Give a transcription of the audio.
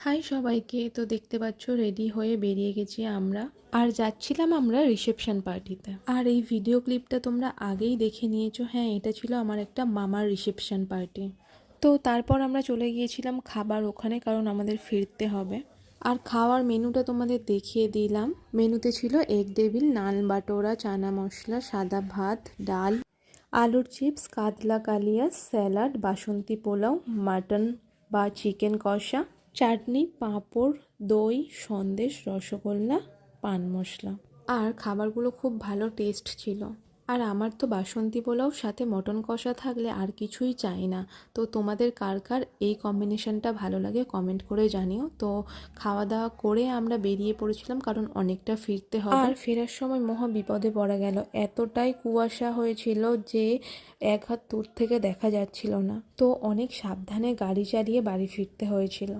High সবাইকে। তো দেখতে পাচ্ছ রেডি হয়ে বেরিয়ে গেছি আমরা, আর যাচ্ছিলাম আমরা রিসেপশন পার্টিতে। আর এই ভিডিও ক্লিপটা তোমরা আগেই দেখে নিয়েছো। হ্যাঁ, এটা ছিল আমার একটা মামার রিসেপশন পার্টি। তো তারপর আমরা চলে গিয়েছিলাম খাবার ওখানে, কারণ আমাদের ফিরতে হবে। আর খাওয়ার মেনুটা তোমাদের দেখিয়ে দিলাম। মেনুতে ছিল এগ ডেভিল, নান বাটোরা, চানা মশলা, সাদা ভাত, ডাল, আলুর চিপস, কাতলা কালিয়া, স্যালাড, বাসন্তী পোলাও, মাটন বা চিকেন কষা, চাটনি, পাঁপড়, দই, সন্দেশ, রসগোল্লা, পান মশলা। আর খাবারগুলো খুব ভালো টেস্ট ছিল। আর আমার তো বাসন্তী পোলাও সাথে মটন কষা থাকলে আর কিছুই চাই না। তো তোমাদের কার কার এই কম্বিনেশনটা ভালো লাগে কমেন্ট করে জানিও। তো খাওয়া দাওয়া করে আমরা বেরিয়ে পড়েছিলাম, কারণ অনেকটা ফিরতে হবে। আর ফেরার সময় মহা বিপদে পড়া গেল। এতটাই কুয়াশা হয়েছিল যে এক হাত দূর থেকে দেখা যাচ্ছিল না। তো অনেক সাবধানে গাড়ি চালিয়ে বাড়ি ফিরতে হয়েছিল।